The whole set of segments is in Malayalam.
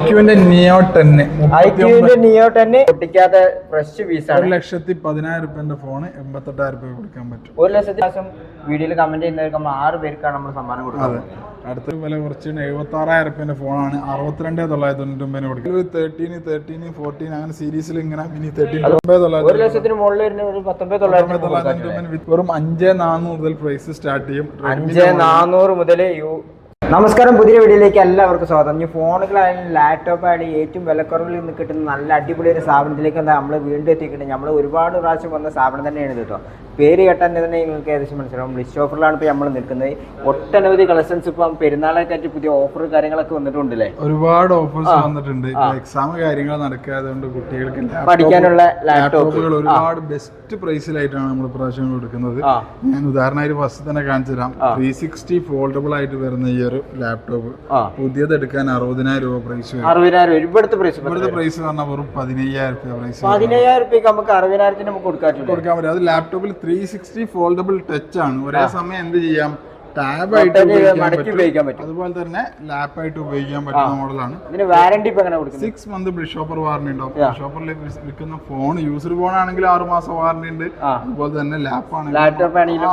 നിയോ 10 പൊട്ടിക്കാത്ത ഫ്രഷ് പീസാണ്. 1,10,000 ഫോണ് 88,000 രൂപ കൊടുക്കാൻ പറ്റും. 1,00,000 വീഡിയോയിൽ കമന്റ് ചെയ്യുന്നവർക്ക് 6 പേർക്കാണ് നമ്മൾ സമ്മാനം കൊടുക്കുന്നത്. അടുത്ത വില കുറച്ച് 76,000 ഫോണാണ് 62,999 കൊടുക്കും. 13, 14 അങ്ങനെ സീരീസിൽ ഇങ്ങനെ മിനി 1,00,000 മുകളിൽ വരുന്ന ഒരു 19,999 വെറും 5,400 മുതൽ പ്രൈസ് സ്റ്റാർട്ട് ചെയ്യും. 5,400 മുതൽ. നമസ്കാരം, പുതിയ വീഡിയോയിലേക്ക് എല്ലാവർക്കും സ്വാഗതം. ഇനി ഫോണുകളായാലും ലാപ്ടോപ്പ് ആയാലും ഏറ്റവും വിലക്കുറവിൽ നിന്ന് കിട്ടുന്ന നല്ല അടിപൊളി ഒരു സ്ഥാപനത്തിലേക്ക് നമ്മൾ വീണ്ടും എത്തിക്കിട്ടുണ്ട്. നമ്മൾ ഒരുപാട് പ്രാവശ്യം വന്ന സ്ഥാപനം തന്നെയാണ് കേട്ടോ. പേര് കേട്ടാൽ തന്നെ നിങ്ങൾക്ക് ഏകദേശം മനസ്സിലാവും. ലിസ്റ്റ് ഓഫറിലാണ് ഇപ്പോൾ നമ്മൾ നിൽക്കുന്നത്. ഒട്ടനവധി കളക്ഷൻസ് ഇപ്പം പെരുന്നാളൊക്കെ ആയിട്ട് പുതിയ ഓഫർ കാര്യങ്ങളൊക്കെ വന്നിട്ടുണ്ടല്ലേ? ഒരുപാട് ഓഫേഴ്സ് വന്നിട്ടുണ്ട്. എക്സാം കാര്യങ്ങൾ നടക്കാതുകൊണ്ട് കുട്ടികൾക്ക് പഠിക്കാനുള്ള ലാപ്ടോപ്പുകൾ ഒരുപാട് ബെസ്റ്റ് പ്രൈസിലായിട്ടാണ് നമ്മൾ പ്രാവശ്യം കൊടുക്കുന്നത്. ഞാൻ ഉദാഹരണമായിട്ട് ഫസ്റ്റ് തന്നെ കാണിച്ചു തരാം. 360 ഫോൾഡബിൾ ആയിട്ട് വരുന്ന ഈ ഒരു ലാപ്ടോപ്പ് പുതിയത് എടുക്കാൻ 60,000 രൂപ പ്രൈസ്. 60,000 ഇവിടുത്തെ പ്രൈസ് പറഞ്ഞാൽ വെറും 15,000 രൂപ പ്രൈസ്. 15,000 നമുക്ക് 60,000 നമുക്ക് കൊടുക്കാൻ പറ്റും. അത് ലാപ്ടോപ്പിൽ 360 ഫോൾഡബിൾ ടച്ച് ആണ്. ഒരേ സമയം എന്ത് ചെയ്യാം, ടാബ് ആയിട്ട് ഉപയോഗിക്കാൻ പറ്റും, അതുപോലെ തന്നെ ലാപ്പ് ആയിട്ട് ഉപയോഗിക്കാൻ പറ്റുന്ന മോഡലാണ്. വാറന്റി 6 മന്ത് ബ്രിഷോപ്പർ വാറന്റി ഉണ്ടാവും. ബ്രിഷോപ്പറിൽ വിൽക്കുന്ന ഫോൺ യൂസർ ഫോൺ ആണെങ്കിൽ 6 മാസം വാറന്റി ഉണ്ട്. അതുപോലെ തന്നെ ലാപ്പ് ആണെങ്കിൽ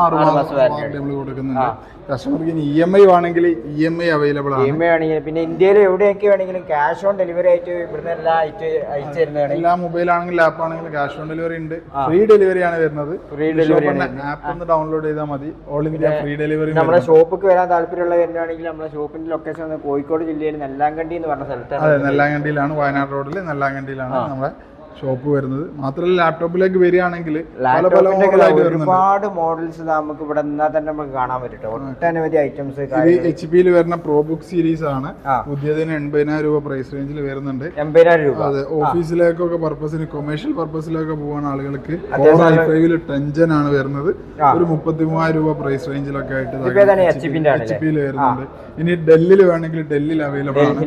6 മാസം വാറന്റി നമ്മൾ കൊടുക്കുന്നുണ്ട്. കസ്റ്റമർക്ക് EMI ആണെങ്കിൽ EMI അവൈലബിൾ ആണ്. പിന്നെ ഇന്ത്യയിൽ എവിടെയൊക്കെ വേണമെങ്കിലും ക്യാഷ് ഓൺ ഡെലിവറി ആയിട്ട് ഇവിടുന്ന് എല്ലാം അയച്ചു തരുന്നതാണ്. എല്ലാ മൊബൈൽ ആണെങ്കിലും ലാപ്പ് ആണെങ്കിലും ക്യാഷ് ഓൺ ഡെലിവറി ഉണ്ട്. ഫ്രീ ഡെലിവറി ആണ് വരുന്നത്. ആപ്പ് ഒന്ന് ഡൗൺലോഡ് ചെയ്താൽ മതി. All India free delivery. നമ്മുടെ ഷോപ്പിക്ക് വരാൻ താല്പര്യമുള്ള വരുന്നതാണെങ്കിൽ നമ്മുടെ ഷോപ്പിന്റെ ലൊക്കേഷൻ കോഴിക്കോട് ജില്ലയിൽ നെല്ലാങ്കണ്ടി എന്ന് പറഞ്ഞ സ്ഥലത്താണ്. അതെ, നെല്ലാങ്കണ്ടിയിലാണ്. വയനാട് റോഡിൽ നെല്ലാങ്കണ്ടിയിലാണ് നമ്മുടെ ഷോപ്പ് വരുന്നത്. മാത്രമല്ല ലാപ്ടോപ്പിലേക്ക് വരികയാണെങ്കിൽ ഒരുപാട് മോഡൽസ് നമുക്ക് ഇവിടെ നിന്നാൽ തന്നെ നമുക്ക് കാണാൻ പറ്റും. ഒട്ടനവധി ഐറ്റംസ്. HP വരുന്ന പ്രോ ബുക്ക് സീരീസ് ആണ്. പുതിയതിന് 80,000 രൂപ പ്രൈസ് റേഞ്ചിൽ വരുന്നുണ്ട്. 80,000 രൂപ. അതെ, ഓഫീസിലേക്കൊക്കെ പർപ്പസിന് കൊമേഴ്ഷ്യൽ പർപ്പസിലൊക്കെ പോകുന്ന ആളുകൾക്ക് 10 ആണ് വരുന്നത്. ഒരു 33,000 രൂപ പ്രൈസ് റേഞ്ചിലൊക്കെ ആയിട്ട് HP വരുന്നുണ്ട്. ഇനി ഡെല്ലിൽ വേണമെങ്കിൽ ഡെല്ലിൽ അവൈലബിൾ ആണ്.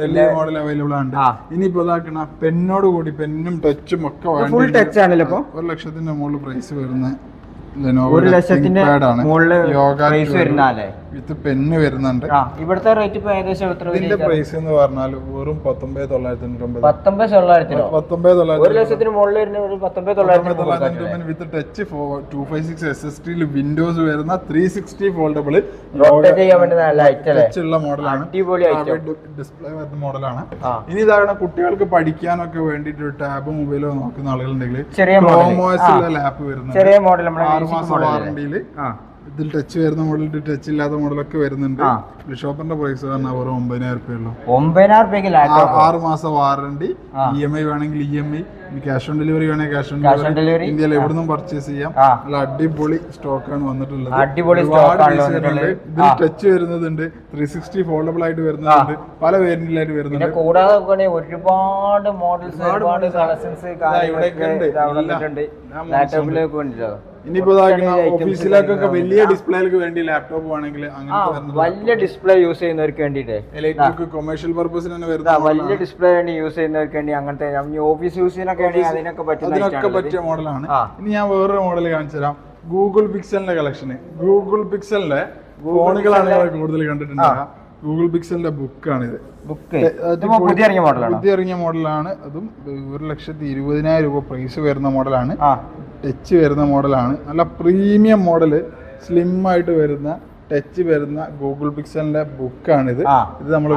ഡെല്ലി മോഡൽ അവൈലബിൾ ആണ്. ഇനിയിപ്പോ ഇതാക്കണ പെന്നോട് കൂടി പെന്നും ടച്ചും ഒക്കെ 1,00,000 മുകളിൽ പ്രൈസ് വരുന്ന ലെനോവോ വിത്ത് പെന്ന് വരുന്നുണ്ട്. ഇവിടുത്തെ റേറ്റ് ഇപ്പൊ ഏകദേശം ഇതിന്റെ പ്രൈസ് എന്ന് പറഞ്ഞാൽ വെറും 19,999. 1,00,000 മുകളിൽ വരുന്ന ഒരു 19,999 വിത്ത് ടച്ച് 256 SSD വിൻഡോസ് വരുന്ന 360 ഫോൾഡബിൾ ടച്ച് ഉള്ള മോഡലാണ്. ഡിസ്പ്ലേ വരുന്ന മോഡലാണ്. ഇനി ഇതാണ് കുട്ടികൾക്ക് പഠിക്കാനൊക്കെ വേണ്ടിട്ട് ടാബ് മൊബൈലോ നോക്കുന്ന ആളുകളുണ്ടെങ്കിൽ ലാപ്പ് വരുന്നത്. ചെറിയ മോഡൽ 6 മാസം വാറണ്ടിയില് ഇതിൽ ടച്ച് വരുന്ന മോഡൽ, ടച്ച് ഇല്ലാത്ത മോഡലൊക്കെ വരുന്നുണ്ട്. ഷോപ്പിന്റെ പ്രൈസ് പറഞ്ഞാൽ വെറും 9,000 രൂപയുള്ളൂ. 9,000 6 മാസം വാറണ്ടി. EMI വേണമെങ്കിൽ EMI, ക്യാഷ് ഓൺ ഡെലിവറി വേണമെങ്കിൽ ക്യാഷ് ഓൺ ഡെലിവറി. ഇന്ത്യയിൽ എവിടുന്നും പർച്ചേസ് ചെയ്യാം. നല്ല അടിപൊളി സ്റ്റോക്കാണ് വന്നിട്ടുള്ളത്. ഇതിൽ ടച്ച് വരുന്നതുണ്ട്, 360 ഫോൾഡബിൾ ആയിട്ട് വരുന്നതുണ്ട്, പല വേരിയന്റിലായിട്ട് വരുന്നുണ്ട്. കൂടാതെ ഒരുപാട് മോഡൽസ്, ഒരുപാട് കളക്ഷൻസ് ലാപ്ടോപ്പിലേക്ക് വേണ്ടിട്ടോ. ഇനിയിപ്പോ ഓഫീസിലേക്കൊക്കെ വലിയ ഡിസ്പ്ലേക്ക് വേണ്ടി ലാപ്ടോപ്പ് വേണമെങ്കിൽ വലിയ ഡിസ്പ്ലേ യൂസ് ചെയ്യുന്നവർക്ക് വേണ്ടിട്ട്, ഇലക്ട്രിക് കൊമേഴ്ഷ്യൽ പർപ്പസിന് തന്നെ വരുന്ന വലിയ ഡിസ്പ്ലേ വേണ്ടി യൂസ് ചെയ്യുന്നവർക്ക് വേണ്ടി, അങ്ങനത്തെ ഓഫീസ് യൂസിനൊക്കെ അതിനൊക്കെ പറ്റിയ മോഡലാണ്. ഇനി ഞാൻ വേറൊരു മോഡൽ കാണിച്ചു തരാം. ഗൂഗിൾ പിക്സലിന്റെ കളക്ഷന്. ഗൂഗിൾ പിക്സലിന്റെ ഫോണുകളാണ് കൂടുതൽ കണ്ടിട്ടുണ്ടാവുക. ഗൂഗിൾ പിക്സലിന്റെ ബുക്കാണിത്. പുതിയ ഇറങ്ങിയ മോഡലാണ്. അതും 1,20,000 രൂപ പ്രൈസ് വരുന്ന മോഡലാണ്. ടച്ച് വരുന്ന മോഡലാണ്. നല്ല പ്രീമിയം മോഡല്, സ്ലിം ആയിട്ട് വരുന്ന ടച്ച് വരുന്ന ഗൂഗിൾ പിക്സലിന്റെ ബുക്കാണിത്. ഇത് നമ്മൾ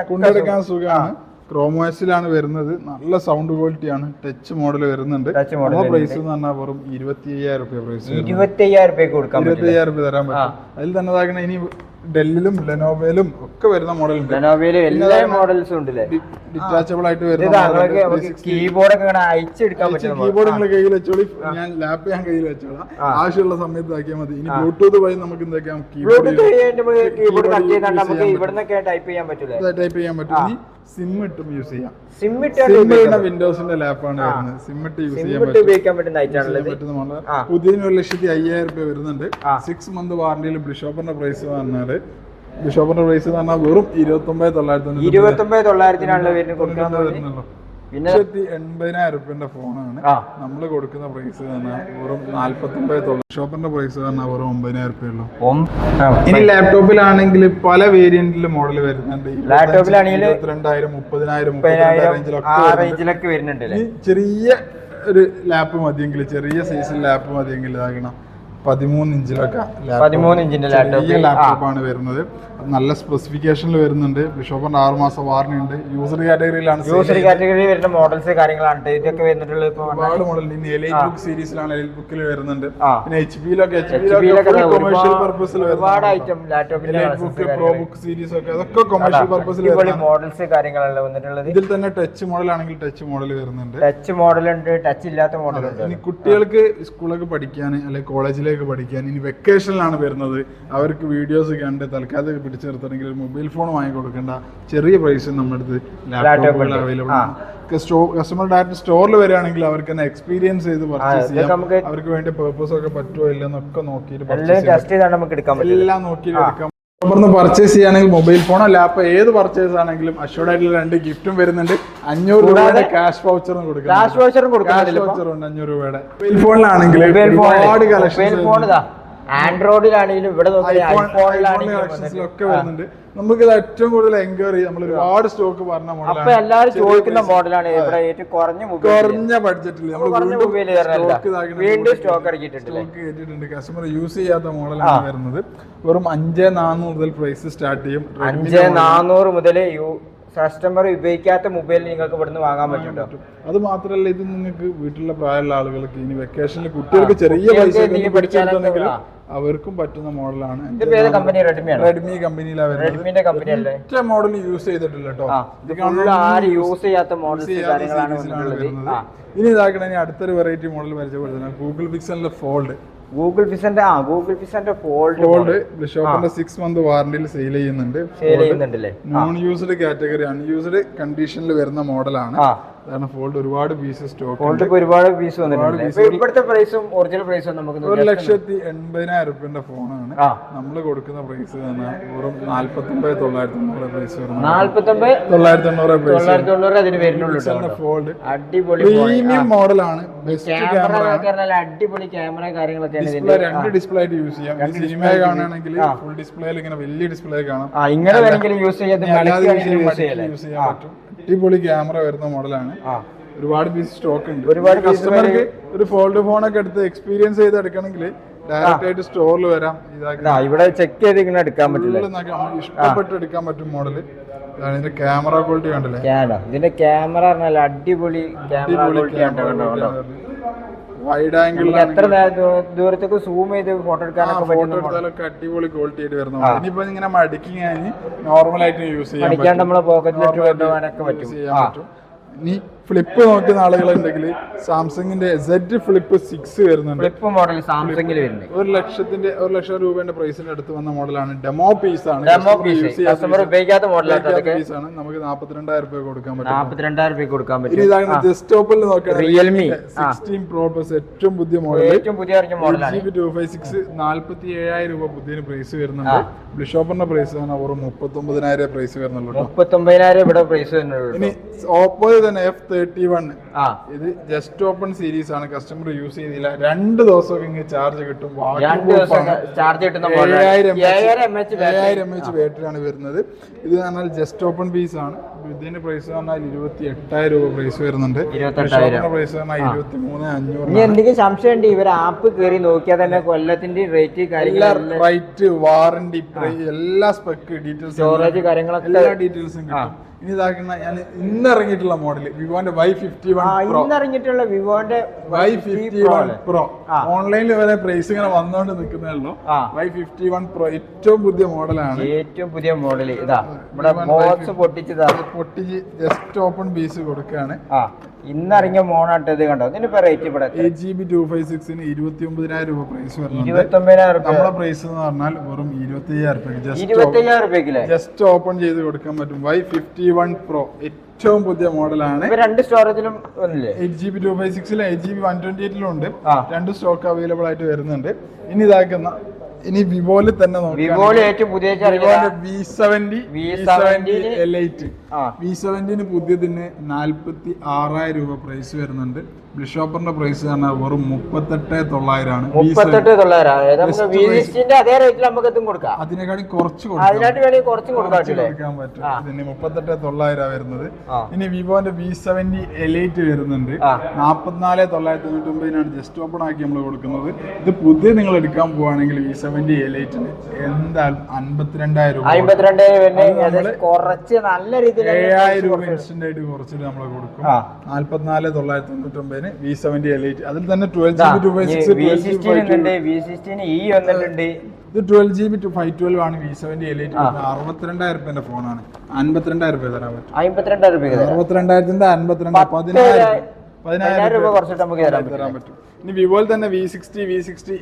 കൊണ്ടെടുക്കാൻ സുഖമാണ്. ക്രോമോസിലാണ് വരുന്നത്. നല്ല സൗണ്ട് ക്വാളിറ്റിയാണ്. ടച്ച് മോഡൽ വരുന്നുണ്ട്. പ്രൈസ് എന്ന് പറഞ്ഞാൽ വെറും 25,000 രൂപ പ്രൈസ്. 25,000 രൂപ തരാൻ പറ്റും. അതിൽ തന്നെ ഇതാക്കണ ഇനി ഡെല്ലിലും ലെനോവയിലും ഒക്കെ വരുന്ന മോഡലുണ്ട്. എല്ലാ മോഡൽസും ഉണ്ട്. ഡിറ്റാച്ചബിൾ ആയിട്ട് വരുന്ന കീബോർഡ് നിങ്ങൾ കയ്യിൽ വെച്ചോളി. ഞാൻ കയ്യിൽ വെച്ചോളാം. ആവശ്യമുള്ള സമയത്ത് ആക്കിയാൽ മതി. ഇനി ബ്ലൂടൂത്ത് വഴി നമുക്ക് എന്താക്കാം, ടൈപ്പ് ചെയ്യാൻ പറ്റും. സിം ഇട്ടും യൂസ് ചെയ്യാം. വിൻഡോസിന്റെ ലാപ്പാണ് വരുന്നത്. സിം ഇട്ട് യൂസ് ചെയ്യാൻ പറ്റുന്ന പുതിയതിന് 1,05,000 രൂപ വരുന്നുണ്ട്. 6 മന്ത് വാറണ്ടിയിൽ ബ്രിഷോപ്പറിന്റെ പ്രൈസ് പറഞ്ഞാൽ വെറും 29,999. പിന്നെ 80,000 ഫോണാണ് നമ്മൾ കൊടുക്കുന്ന പ്രൈസ് വെറും 49,000. ഷോപ്പിന്റെ പ്രൈസ് വെറും 9,000 ഉള്ളൂ. ഇനി ലാപ്ടോപ്പിലാണെങ്കിൽ പല വേരിയന്റിൽ മോഡൽ വരുന്നുണ്ട്. ലാപ്ടോപ്പിലാണെങ്കിൽ 22,000, 30,000 റേഞ്ചിലൊക്കെ വരുന്നുണ്ട്. ചെറിയ ഒരു ലാപ്പ് മതിയെങ്കിൽ, ചെറിയ സൈസിൽ ലാപ്പ് മതിയെങ്കിൽ ഇതാകണം 13 ഇഞ്ചിലൊക്കെ 13 ഇഞ്ചിന്റെ ലാപ്ടോപ്പാണ് വരുന്നത്. നല്ല സ്പെസിഫിക്കേഷനിൽ വരുന്നുണ്ട്. ബിഷോപ്പിന്റെ 6 മാസം വാറന്റി ഉണ്ട്. യൂസർ കാറ്റഗറിയിലാണ്. യൂസർ കാറ്റഗറി വരുന്ന മോഡൽസ് കാര്യങ്ങളാണ് ഇതൊക്കെ വരുന്നിട്ടുള്ളത്. ഒരുപാട് മോഡൽ ഇനി എലൈറ്റ് ബുക്ക് സീരീസിലാണ് എലൈറ്റ് ബുക്കിൽ വരുന്നുണ്ട്. പിന്നെ HP-ലൊക്കെ കൊമേഴ്ഷ്യൽ പർപ്പസിൽ ഒരുപാട് ഐറ്റം ലാപ്ടോപ്പിൽ elite book, pro book series ഒക്കെ അതൊക്കെ കൊമേഴ്ഷ്യൽ പർപ്പസിൽ മോഡൽസ് കാര്യങ്ങളല്ല വന്നിട്ടുള്ളത്. ഇതിൽ തന്നെ ടച്ച് മോഡൽ ആണെങ്കിൽ ടച്ച് മോഡൽ വരുന്നുണ്ട്. ടച്ച് മോഡൽ ഉണ്ട്, ടച്ച് ഇല്ലാത്ത മോഡൽ ഉണ്ട്. ഇനി കുട്ടികൾക്ക് സ്കൂളൊക്കെ പഠിക്കാൻ അല്ലെങ്കിൽ കോളേജിലേക്ക് പഠിക്കാൻ ഇനി വെക്കേഷനിലാണ് വരുന്നത്. അവർക്ക് വീഡിയോസ് കണ്ട് തൽക്കാലത്തേക്ക് പിടിച്ചു നിർത്തണമെങ്കിൽ ഒരു മൊബൈൽ ഫോൺ വാങ്ങി കൊടുക്കേണ്ട ചെറിയ പ്രൈസിൽ നമ്മുടെ അടുത്ത് ലാപ്ടോപ്പുകൾ അവൈലബിൾ ആണ്. കസ്റ്റമർ ഡയറക്റ്റ് സ്റ്റോറിൽ വരികയാണെങ്കിൽ അവർക്ക് തന്നെ എക്സ്പീരിയൻസ് ചെയ്ത് പർച്ചേസ് ചെയ്യാം. അവർക്ക് വേണ്ടി പേർപ്പസ് ഒക്കെ പറ്റുമോ ഇല്ലെന്നൊക്കെ നോക്കിയിട്ട് എല്ലാം നോക്കിയിട്ട് എടുക്കാം. പർച്ചേസ് ചെയ്യുകയാണെങ്കിൽ മൊബൈൽ ഫോണോ ലാപ്പോ ഏത് പർച്ചേസ് ആണെങ്കിലും അഷ്യൂർഡ് ആയിട്ടുള്ള 2 ഗിഫ്റ്റും വരുന്നുണ്ട്. 500 രൂപയുടെ ക്യാഷ് വൗച്ചറും കൊടുക്കും. 500 രൂപയുടെ മൊബൈൽ ഫോണിലാണെങ്കിൽ ഒരുപാട് കളക്ഷൻ ആൻഡ്രോയിഡിലാണെങ്കിലും ഇവിടെ ഒക്കെ വരുന്നുണ്ട്. നമുക്ക് ഇത് ഏറ്റവും കൂടുതൽ എൻക്വയറി നമ്മൾ ഒരുപാട് സ്റ്റോക്ക് പറഞ്ഞ മോഡലാണ്. എല്ലാവരും ചോദിക്കുന്ന മോഡലാണ്. കുറഞ്ഞ ബഡ്ജറ്റിൽ സ്റ്റോക്ക് ഇറക്കിയിട്ടുണ്ട്. കസ്റ്റമർ യൂസ് ചെയ്യാത്ത മോഡലാണ് വരുന്നത്. വെറും 5,400 മുതൽ പ്രൈസ് സ്റ്റാർട്ട് ചെയ്യും. 5,400 മുതൽ കസ്റ്റമർ ഉപയോഗിക്കാത്ത മൊബൈൽ നിങ്ങൾക്ക് ഇവിടുന്ന് വാങ്ങാൻ പറ്റും. അത് മാത്രമല്ല, ഇത് നിങ്ങൾക്ക് വീട്ടിലുള്ള പ്രായമുള്ള ആളുകൾക്ക് ഇനി വെക്കേഷനിൽ കുട്ടികൾക്ക് ചെറിയ പൈസ പിടിച്ചെടുത്തുണ്ടെങ്കിൽ അവർക്കും പറ്റുന്ന മോഡലാണ്. റെഡ്മി കമ്പനിയിലാണ് വരുന്നത്. മോഡൽ യൂസ് ചെയ്തിട്ടില്ല കേട്ടോ. ഇനി ഇതാക്കണ അടുത്തൊരു വെറൈറ്റി മോഡൽ പരിചയപ്പെടുത്തുന്നത് ഗൂഗിൾ പിക്സലിന്റെ ഫോൾഡ്. ഗൂഗിൾ പിക്സലിന്റെ ഫോൾഡ് ഷോപ്പിന്റെ 6 മന്ത് വാറന്റിയിൽ സെയിൽ ചെയ്യുന്നുണ്ട്. നോൺ യൂസ്ഡ് കാറ്റഗറി, അൺയൂസ്ഡ് കണ്ടീഷനിൽ വരുന്ന മോഡലാണ്. ഫോൾഡ് ഒരുപാട് പീസ് സ്റ്റോക്ക്, ഒരുപാട് പീസ് വന്നിട്ടുണ്ട്. ഇവിടുത്തെ പ്രൈസും ഒറിജിനൽ പ്രൈസും നമുക്ക് 1,80,000 ഫോണാണ് നമ്മൾ കൊടുക്കുന്ന പ്രൈസ്. വെറും 49,900 പ്രൈസ് വരുന്നത്. 49,900 അതിന് വരുന്നുള്ളൂ. ഫോൾഡ് അടിപൊളി പ്രീമിയം മോഡലാണ്. അടിപൊളി ക്യാമറ കാര്യങ്ങളൊക്കെ 2 ഡിസ്പ്ലേ ആയിട്ട് യൂസ് ചെയ്യാം. സിനിമ കാണുകയാണെങ്കിൽ ഫുൾ ഡിസ്പ്ലേയിൽ ഇങ്ങനെ വലിയ ഡിസ്പ്ലേ കാണാം. ഇങ്ങനെ വേണമെങ്കിലും യൂസ് ചെയ്യാൻ പറ്റും. അടിപൊളി ക്യാമറ വരുന്ന മോഡലാണ്. ഒരുപാട് പീസ് സ്റ്റോക്ക് ഉണ്ട്. ഒരുപാട് കസ്റ്റമർക്ക് ഒരു ഫോൾഡ് ഫോൺ ഒക്കെ എടുത്ത് എക്സ്പീരിയൻസ് ചെയ്ത് എടുക്കണമെങ്കിൽ ഡയറക്റ്റ് ആയിട്ട് സ്റ്റോറിൽ വരാം. ഇവിടെ ചെക്ക് ചെയ്ത് ഇങ്ങനെ എടുക്കാൻ പറ്റില്ല. ഇഷ്ടപ്പെട്ട് എടുക്കാൻ പറ്റും മോഡല്. ഇതിന്റെ ക്യാമറ ക്വാളിറ്റി കണ്ടില്ലേ? ഇതിന്റെ ക്യാമറ പറഞ്ഞാൽ അടിപൊളി വൈഡ് ആംഗിൾ എത്ര ദൂരത്തേക്ക് സൂം ചെയ്ത് ഫോട്ടോ എടുക്കാനൊക്കെ അടിപൊളി ക്വാളിറ്റി ആയിട്ട് വരുന്നത്. ഇനിയിപ്പോ ഇങ്ങനെ മടിക്കി നോർമൽ ആയിട്ട് യൂസ് ചെയ്യാൻ നമ്മളെ പോക്കറ്റിലിട്ട് കൊണ്ടുപോകാനൊക്കെ പറ്റും. ഇനി ഫ്ലിപ്പ് നോക്കുന്ന ആളുകളുണ്ടെങ്കിൽ സാംസങ്ങിന്റെ Z ഫ്ലിപ്പ് 6 വരുന്നുണ്ട്. ഫ്ലിപ്പ് മോഡൽ സാംസങ്ങിൽ വരുന്നത് 1,00,000 രൂപയുടെ പ്രൈസിന് അടുത്ത് വന്ന മോഡലാണ്. ഡെമോ പീസ് ആണ്. കസ്റ്റമർ ഉപയോഗിക്കാത്ത മോഡലാണ്. നമുക്ക് 42,000 രൂപ കൊടുക്കാൻ പറ്റും. 42,000 രൂപ കൊടുക്കാൻ പറ്റും. ഇനി ഇതാണ് ഡെസ്ക്ടോപ്പിൽ നോക്കുകയാണെങ്കിൽ റിയൽമി 16 Pro Plus ഏറ്റവും പുതിയ മോഡൽ, ഏറ്റവും പുതിയ മോഡലാണ്. 256 47,000 രൂപ പുതിയ പ്രൈസ് വരുന്നുണ്ട്. ബ്ലിഷോപ്പറിന്റെ പ്രൈസ് ആണ് വെറും 39,000 പ്രൈസ് വരുന്നുള്ളൂ. 39,000 ഇവിടെ പ്രൈസ് വരുന്നുള്ളൂ. ഇനി ഓപ്പോ തന്നെ F31 ഇത് ജസ്റ്റ് ഓപ്പൺ സീരീസ് ആണ്. കസ്റ്റമർ യൂസ് ചെയ്തില്ല. 2 ദിവസമൊക്കെ ചാർജ് കിട്ടും. 7,000 mAh ബാറ്ററിയാണ് വരുന്നത്. ഇത് പറഞ്ഞാൽ ജസ്റ്റ് ഓപ്പൺ പീസ് ആണ്. ഇതിന്റെ പ്രൈസ് പറഞ്ഞാൽ 28,000 രൂപ പ്രൈസ് വരുന്നുണ്ട്. പ്രൈസ് പറഞ്ഞാൽ 23,500. എന്തെങ്കിലും സംശയം ഉണ്ട് ഇവർ ആപ്പ് കയറി നോക്കിയാൽ തന്നെ കൊല്ലത്തിന്റെ റേറ്റ് റൈറ്റ് വാറന്റി എല്ലാ സ്പെക് ഡീറ്റെയിൽസ് സ്റ്റോറേജ് കാര്യങ്ങളൊക്കെ എല്ലാ ഡീറ്റെയിൽസും കിട്ടും. ഇനി ഇതാക്കുന്ന ഞാൻ ഇന്ന് ഇറങ്ങിയിട്ടുള്ള മോഡൽ വിവോന്റെ ഇറങ്ങിയിട്ടുള്ള വിവോന്റെ Y51 Pro ഓൺലൈനിൽ വരെ പ്രൈസ് ഇങ്ങനെ വന്നോണ്ട് നിൽക്കുന്നല്ലോ. Y51 Pro ഏറ്റവും പുതിയ മോഡലാണ്. ഏറ്റവും പുതിയ മോഡൽ ഇതാ ഇവിടെ ബോക്സ് പൊട്ടിച്ച് ജസ്റ്റ് ഓപ്പൺ പീസ് കൊടുക്കുകയാണ്. ഇന്നിറങ്ങിയ മോണാട്ട് ഇത് കണ്ടോ. ഇതിന്റെ റേറ്റ് ഇവിടെ 8GB 256 29,000 രൂപ പ്രൈസ് വരുന്നത്. 29,000 നമ്മുടെ പ്രൈസ് എന്ന് പറഞ്ഞാൽ വെറും 25,000 രൂപയ്ക്ക് ജസ്റ്റ് ഓപ്പൺ ചെയ്ത് കൊടുക്കാൻ പറ്റും. Y51 Pro ഏറ്റവും പുതിയ മോഡലാണ്. 2 സ്റ്റോറേജിലും 8GB 256 8GB 128 ഉണ്ട്. 2 സ്റ്റോക്ക് അവൈലബിൾ ആയിട്ട് വരുന്നുണ്ട്. ഇനി ഇതാക്കുന്ന ഇനി വിവോയില് തന്നെ വിവോയില് ഏറ്റവും പുതിയ V70 പുതിയതിന് 46,000 രൂപ പ്രൈസ് വരുന്നുണ്ട്. ബ്ലിഷോപ്പറിന്റെ പ്രൈസ് പറഞ്ഞാൽ വെറും 38,900 ആണ്. 38,900 അതേ റേറ്റിൽ നമുക്ക് ഇതും കൊടുക്കാം. അതിനെക്കാട്ടി കുറച്ച് കൊടുക്കാൻ പറ്റും. ഇതിന് 38,900 വരുന്നത്. ഇനി വിവോന്റെ V70 Lite വരുന്നുണ്ട്. 44,999 ജസ്റ്റ് ഓപ്പൺ ആക്കി നമ്മൾ കൊടുക്കുന്നത്. ഇത് പുതിയ നിങ്ങൾ എടുക്കാൻ പോവാണെങ്കിൽ V70 Lite എന്തായാലും 52,000 രൂപ, 52,000 കുറച്ച് നല്ല രീതിയിൽ 7,000 രൂപ ഇൻസ്റ്റന്റ് ആയിട്ട് കുറച്ചിട്ട് നമ്മൾ കൊടുക്കും. 44,999 V70 Lite. അതിൽ തന്നെ 12GB 256 ഇത് 12GB 512 ആണ്. V70 Lite 62,000 രൂപയുടെ ഫോണാണ്. 52,000 രൂപ തരാൻ പറ്റും. 52,000 രൂപ 62,000 10,000 രൂപ കുറച്ചിട്ട് നമുക്ക് തരാൻ പറ്റും. ഇനി വിവോയിൽ തന്നെ V60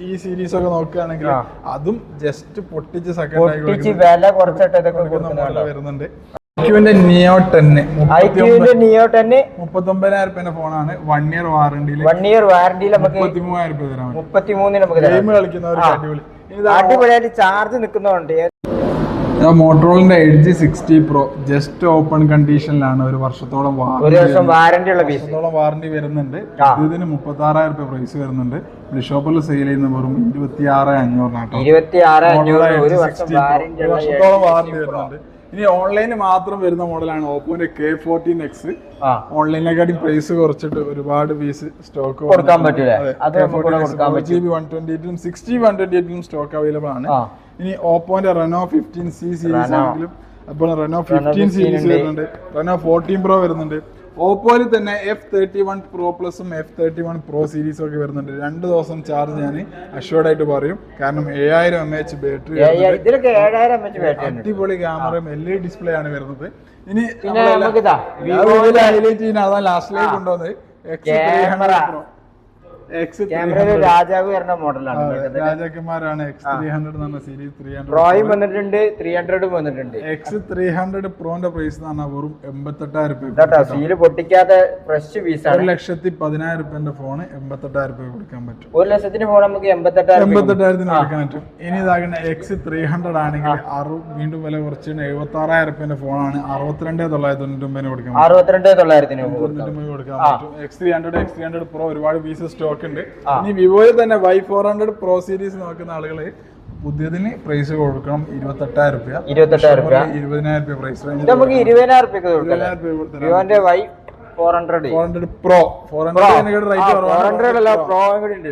ഈ സീരീസ് ഒക്കെ നോക്കുകയാണെങ്കിൽ അതും ജസ്റ്റ് പൊട്ടിച്ച് സെക്കൻഡ് ആയി വരുന്നുണ്ട്. ഐക്യുവിന്റെ നിയോ 10 39,000 രൂപയുടെ ഫോണാണ്. 1 ഇയർ വാറണ്ടിയിൽ 33,000 രൂപ തരാൻ പറ്റും. 33 നമുക്ക് ഗെയിം കളിക്കുന്നവർക്ക് അടിപൊളി. അടിപൊളിയായിട്ട് ചാർജ് നിൽക്കുന്നതുകൊണ്ട് മോട്ടോറോളന്റെ എഡ്ജ് 60 Pro ജസ്റ്റ് ഓപ്പൺ കണ്ടീഷനിലാണ്. ഒരു വർഷത്തോളം വാറണ്ടി വരുന്നുണ്ട്. ഇതിന് 36,000 രൂപ പ്രൈസ് വരുന്നുണ്ട്. ബ്ലിഷോപ്പിൽ സെയിൽ ചെയ്യുന്ന വെറും 26,500 ഒരു വർഷത്തോളം വാറണ്ടി വരുന്നുണ്ട്. ഇനി ഓൺലൈനിൽ മാത്രം വരുന്ന മോഡലാണ് ഓപ്പോന്റെ K14X. ഓൺലൈനിനെക്കാട്ടി പ്രൈസ് കുറച്ചിട്ട് ഒരുപാട് പീസ് സ്റ്റോക്ക് കൊടുക്കാൻ പറ്റില്ല. 60 128 സ്റ്റോക്ക് അവൈലബിൾ ആണ്. ഇനി ഓപ്പോന്റെ Reno 15C സീരീസ് ആണെങ്കിലും അപ്പോൾ Reno 15 സീരീസ് വരുന്നുണ്ട്. Reno 14 Pro വരുന്നുണ്ട്. ഓപ്പോയിൽ തന്നെ F31 Pro Plusഉം F31 Pro സീരീസും ഒക്കെ വരുന്നുണ്ട്. 2 ദിവസം ചാർജ് ഞാൻ അഷ്യൂർഡ് ആയിട്ട് പറയും. കാരണം 7000 mAh ബാറ്ററി, അടിപൊളി ക്യാമറയും LED ഡിസ്പ്ലേ ആണ് വരുന്നത്. ഇനി ഹൈലൈറ്റ് ചെയ്യുന്ന അതാ ലാസ്റ്റിലേക്ക് കൊണ്ടുവന്നത് X300 Pro. രാജാവ് വരുന്ന മോഡലാണ്. രാജാക്കന്മാരാണ് X300 എന്ന് പറഞ്ഞ സീരീസ്. 300 പ്രോയും വന്നിട്ടുണ്ട്, 300 വന്നിട്ടുണ്ട്. X300 Proന്റെ പ്രൈസ് എന്ന് പറഞ്ഞാൽ വെറും 88,000 രൂപ. സീല് പൊട്ടിക്കാതെ ഫ്രഷ് പീസാണ്. 1,10,10,000 രൂപന്റെ ഫോണ് 88,000 രൂപ കൊടുക്കാൻ പറ്റും. 1,00,000 ഫോൺ നമുക്ക് 88,000 കൊടുക്കാൻ പറ്റും. ഇനി ഇതാകുന്ന X300 ആണെങ്കിൽ വീണ്ടും വില കുറച്ച് 76,000 രൂപന്റെ ഫോണാണ്. 62,999 കൊടുക്കാൻ പറ്റും. 62,999 കൊടുക്കാൻ പറ്റും. X300 Pro ഒരുപാട് പീസ് സ്റ്റോക്ക് ഉണ്ട്. ഇനി വിവോയിൽ തന്നെ Y400 Pro സീരീസ് നോക്കുന്ന ആളുകള് പുതിയതിന് പ്രൈസ് കൊടുക്കണം 28,000 രൂപ. 20,000 രൂപ പ്രൈസ് റേഞ്ച് നമുക്ക് 20,000 രൂപ Y400 Pro 400 അല്ല Pro കൂടി ഉണ്ട്.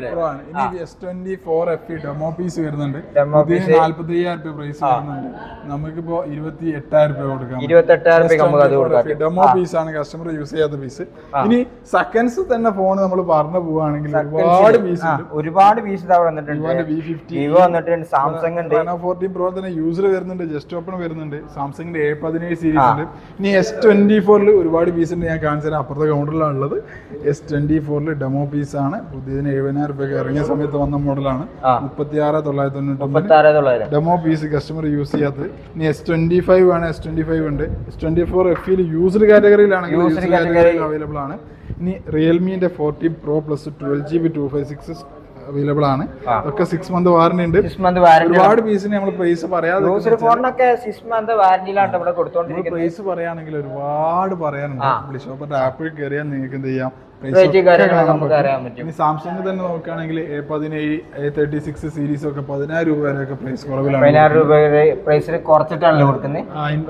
ഇനി S24 FE ഡെമോ പീസ് വരുന്നുണ്ട്. 45,000 രൂപ പ്രൈസ് വരുന്നുണ്ട്. നമുക്കിപ്പോ 28,000 രൂപ കൊടുക്കാം. 28,000 രൂപ ഡെമോ പീസ് ആണ്, കസ്റ്റമർ യൂസ് ചെയ്യാത്ത പീസ്. ഇനി സെക്കൻഡ്സ് തന്നെ ഫോൺ നമ്മൾ പറഞ്ഞു പോവാണെങ്കിൽ ഒരുപാട് പീസ് വന്നിട്ടുണ്ട്. Vivo വന്നിട്ടുണ്ട്, സാംസങ് ഉണ്ട്, Reno 14 Pro തന്നെ യൂസർ വരുന്നുണ്ട്, ജസ്റ്റ് ഓപ്പൺ വരുന്നുണ്ട്. സാംസങ്ങിന്റെ A17 സീരീസ് ഉണ്ട്. ഇനി S24 ഒരുപാട് പീസ് ഉണ്ട്. ഞാൻ കാണിച്ചു അപ്പുറത്തെ കൗണ്ടറിലാണ് ഉള്ളത്. S24 ഡെമോ പീസ് ആണ്. പുതിയതിന് 70,000 രൂപയ്ക്ക് ഇറങ്ങിയ സമയത്ത് വന്ന മോഡലാണ്. 36,999 ഡെമോ പീസ് കസ്റ്റമർ യൂസ് ചെയ്യാത്തത്. ഇനി S25 ആണ്. S25 ഉണ്ട്. S24 FE യൂസ്ഡ് കാറ്റഗറിയിലാണെങ്കിൽ അവൈലബിൾ ആണ്. ഇനി റിയൽമിന്റെ 14 Pro Plus 12GB 256 അവൈലബിൾ ആണ്. ഒക്കെ 6 മന്ത് വാറന്റി ഉണ്ട്. ഒരുപാട് പീസിന് നമ്മൾ പ്രൈസ് പറയാതെ പ്രൈസ് പറയാണെങ്കിൽ ഒരുപാട് പറയാനുണ്ട്. ബ്ലിഷോപ്പറിന്റെ ആപ്പിൽ കയറിയാൽ നിങ്ങൾക്ക് എന്ത് ചെയ്യാം, ഇനി സാംസങ് തന്നെ നോക്കുകയാണെങ്കിൽ A17 A36 സീരീസ് ഒക്കെ 10,000 രൂപ വരെയൊക്കെ പ്രൈസ് കുറവിലാണ്.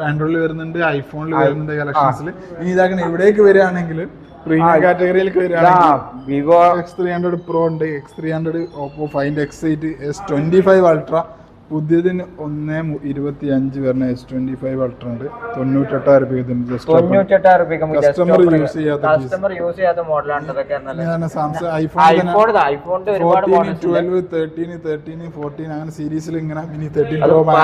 ആൻഡ്രോയിഡിൽ വരുന്നുണ്ട്, ഐഫോണിൽ വരുന്നുണ്ട് കളക്ഷൻസിൽ. ഇനി ഇതാക്കണം ഇവിടേക്ക് വരികയാണെങ്കിൽ പ്രീമിയം കാറ്റഗറിയിലേക്ക് വരികയാണെങ്കിൽ വിവോ X300 Pro ഉണ്ട്, X300, Oppo Find X8, S25 Ultra പുതിയതിന് 1,25 വരുന്ന S25 Ultra ഉണ്ട്. 98,000 രൂപ കസ്റ്റമർ യൂസ് ചെയ്യാത്ത മോഡലാണ്. സാംസങ് ഐഫോൺ 12, 13, 14 അങ്ങനെ സീരീസിൽ ഇങ്ങനെ ഇനി 13 Pro Max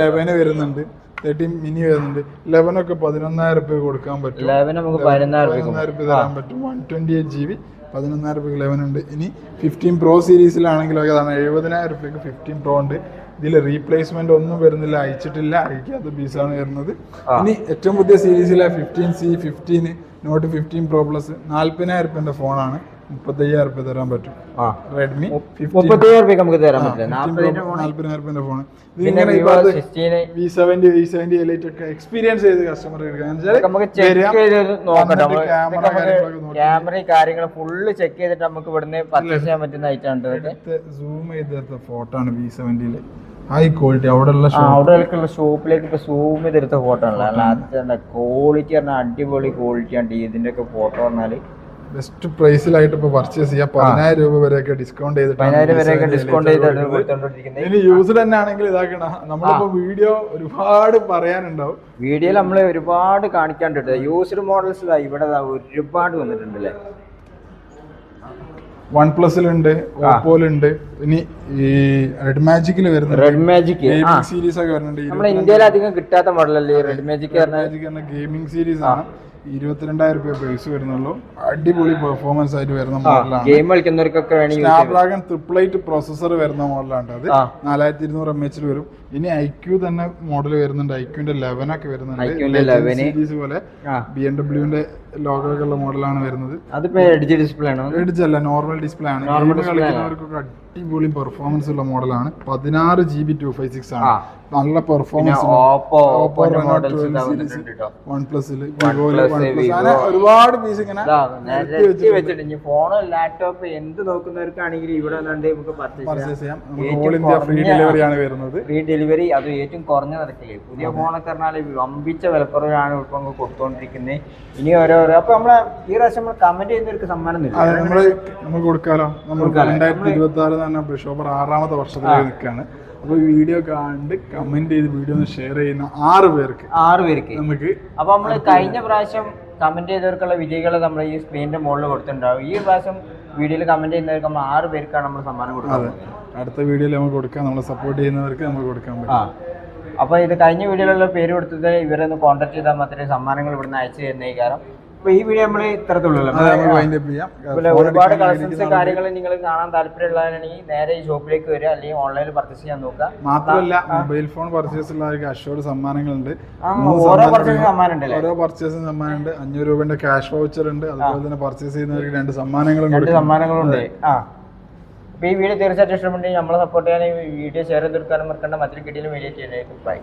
11 വരുന്നുണ്ട്, 13 മിനി വരുന്നുണ്ട്. 11 ഒക്കെ 11,000 രൂപ കൊടുക്കാൻ പറ്റും. 11,000 രൂപ തരാൻ പറ്റും. 128GB 11,000 രൂപ 11 ഉണ്ട്. ഇനി 15 Pro സീരീസിലാണെങ്കിലും അതാണ് 70,000 രൂപയ്ക്ക് 15 Pro ഉണ്ട്. ഇതിൽ റീപ്ലേസ്മെന്റ് ഒന്നും വരുന്നില്ല, അയച്ചിട്ടില്ല, അയക്കാത്ത പീസാണ് വരുന്നത്. ഇനി ഏറ്റവും പുതിയ സീരീസിലെ 15C 15 Note 15 Pro Plus 40,000 രൂപന്റെ ഫോണാണ്. 35,000 രൂപ തരാൻ പറ്റും. റെഡ്മി 37,000 രൂപയ്ക്ക് നമുക്ക് തരാൻ പറ്റില്ല. 40,000 രൂപയുടെ ഫോൺ. ഇതിങ്ങനെ V70 V70 Elite ഒക്കെ എക്സ്പീരിയൻസ് ചെയ്ത് കസ്റ്റമർ ക്യാമറ കാര്യങ്ങൾ ഫുള്ള് ചെക്ക് ചെയ്തിട്ട് നമുക്ക് ഇവിടുന്ന് പർച്ചേസ് ചെയ്യാൻ പറ്റുന്ന ഐറ്റം. സൂം ചെയ്തെടുത്ത ഫോട്ടോ ആണ് V70 ഹൈ ക്വാളിറ്റി. അവിടെയുള്ള ഷോപ്പിലേക്ക് ഇപ്പൊ സൂം ചെയ്തെടുത്ത ഫോട്ടോ ആണല്ലോ. അല്ല ക്വാളിറ്റി പറഞ്ഞാൽ അടിപൊളി ക്വാളിറ്റിയാണ്. ഇതിന്റെ ഒക്കെ ഫോട്ടോ പറഞ്ഞാല് ബെസ്റ്റ് പ്രൈസിലായിട്ട് ഇപ്പൊ പർച്ചേസ് ചെയ്യാം. 10,000 രൂപ വരെയൊക്കെ ഡിസ്കൗണ്ട് ഇനി യൂസ്ഡ് തന്നെ ആണെങ്കിൽ ഇതാക്കണം. നമ്മളിപ്പോ വീഡിയോ ഒരുപാട് പറയാനുണ്ടാവും. വീഡിയോയിൽ നമ്മൾ ഒരുപാട് കാണിക്കാണ്ട് യൂസ്ഡ് മോഡൽസ് ഇവിടെ ഒരുപാട് വന്നിട്ടുണ്ടല്ലേ. OnePlusലുണ്ട്, ഓപ്പോയിലുണ്ട്, ഇനി ഈ റെഡ് മാജിക്കിൽ വരുന്നുണ്ട്. റെഡ് മാജിക് സീരീസ് ഒക്കെ വരുന്നുണ്ട്. നമ്മുടെ ഇന്ത്യയിൽ അധികം കിട്ടാത്ത മോഡലല്ലേ റെഡ് മാജിക്. ഗെയിമിംഗ് സീരീസ് ആണ്. 22,000 രൂപ പ്രൈസ് വരുന്നുള്ളൂ. അടിപൊളി പെർഫോമൻസ് ആയിട്ട് വരുന്ന മോഡലാണ്. ഗെയിം കളിക്കുന്നവർക്കൊക്കെ സ്നാപ്ഡ്രാഗൺ 888 പ്രോസസർ വരുന്ന മോഡലാണ്. അത് 4200 mAh വരും. ഇനി IQ തന്നെ മോഡൽ വരുന്നുണ്ട്. IQന്റെ 11 ഒക്കെ വരുന്നുണ്ട്. സീരീസ് പോലെ BMW ലോഗോകളുള്ള മോഡലാണ് വരുന്നത്. അതിപ്പോ എഡ്ജ് ഡിസ്പ്ലേ ആണോ? എഡ്ജ് അല്ല, നോർമൽ ഡിസ്പ്ലേ ആണ്. കളിക്കുന്നവർക്കൊക്കെ അടിപൊളി പെർഫോമൻസ് ഉള്ള മോഡലാണ്. 16 GB 256 ആണ്. നല്ല പെർഫോമൻസ്. OnePlusല് ഒരുപാട് പീസ് ഇങ്ങനെ ഫോണോ ലാപ്ടോപ്പ് എന്ത് നോക്കുന്നവർക്കാണെങ്കിൽ ഇവിടെ പർച്ചേസ് ചെയ്യാം. ഓൾ ഇന്ത്യ ഫ്രീ ഡെലിവറി ആണ് വരുന്നത്. ഫ്രീ ഡെലിവറി അത് ഏറ്റവും കുറഞ്ഞ നിരക്കില്. പുതിയ ഫോണൊക്കെ പറഞ്ഞാൽ വമ്പിച്ച വിലക്കുറവാണ് ഇപ്പൊ കൊടുത്തോണ്ടിരിക്കുന്നത്. ഇനി ഓരോരോ അപ്പൊ നമ്മളെ ഈ പ്രാവശ്യം നമ്മൾ കമന്റ് ചെയ്യുന്നവർക്ക് സമ്മാനം നമ്മൾ കൊടുക്കാലോ. നമ്മൾ 2026 തന്നെ ബിഷോപ്പർ 6ാമത്തെ വർഷത്തിലേക്ക് നിൽക്കുകയാണ്. അപ്പൊ വീഡിയോ കണ്ട് കമന്റ് ചെയ്ത് വീഡിയോ ഒന്ന് ഷെയർ ചെയ്യുന്ന 6 പേർക്ക് നമുക്ക്. അപ്പൊ നമ്മള് കഴിഞ്ഞ പ്രാവശ്യം കമന്റ് ചെയ്തവർക്കുള്ള വിജയികളെ നമ്മൾ ഈ സ്ക്രീനിന്റെ മുകളിൽ കൊടുത്തിട്ടുണ്ടാവും. ഈ പ്രാവശ്യം വീഡിയോയിൽ കമന്റ് ചെയ്യുന്നവർക്ക് നമ്മൾ 6 പേർക്കാണ് നമ്മൾ സമ്മാനം കൊടുക്കുന്നത്. അടുത്ത വീഡിയോയിൽ നമുക്ക് കൊടുക്കാം. നമ്മളെ സപ്പോർട്ട് ചെയ്യുന്നവർക്ക് നമുക്ക് കൊടുക്കാൻ പറ്റും. അപ്പൊ ഇത് കഴിഞ്ഞ വീഡിയോയിലുള്ള പേര് കൊടുത്തത് ഇവരെ ഒന്ന് കോൺടാക്ട് ചെയ്താൽ മാത്രമേ സമ്മാനങ്ങൾ ഇവിടുന്ന് അയച്ചു തരുന്ന കാരണം. അപ്പൊ ഈ വീഡിയോ നമ്മൾ ഇത്രത്തുള്ളൂ. ഒരുപാട് കളക്ഷൻസ് കാര്യങ്ങൾ നിങ്ങൾ കാണാൻ താല്പര്യമുള്ളവരാണെങ്കിൽ നേരെ ഈ ഷോപ്പിലേക്ക് വരിക, അല്ലെങ്കിൽ ഓൺലൈനിൽ പർച്ചേസ് ചെയ്യാൻ നോക്കുക. മാത്രമല്ല മൊബൈൽ ഫോൺ പർച്ചേസ് ഉള്ളവർക്ക് അഷ്വർഡ് സമ്മാനങ്ങളുണ്ട്. ഓരോ പർച്ചേസിന് സമ്മാനം ഉണ്ട്. 500 രൂപയുടെ ക്യാഷ് വൗച്ചർ ഉണ്ട്. അതുപോലെ തന്നെ പർച്ചേസ് ചെയ്യുന്നവർക്ക് 2 സമ്മാനങ്ങളുണ്ട്. അപ്പൊ ഈ വീഡിയോ തീർച്ചയായിട്ടും ഇഷ്ടമുണ്ടെങ്കിൽ നമ്മളെ സപ്പോർട്ട് ചെയ്യാൻ വീഡിയോ ഷെയർ ചെയ്തെടുക്കാനും മറക്കണ്ട. മറ്റൊരു വീഡിയോയിൽ വീഡിയോ ചെയ്യുന്നതായിരിക്കും. ബൈ.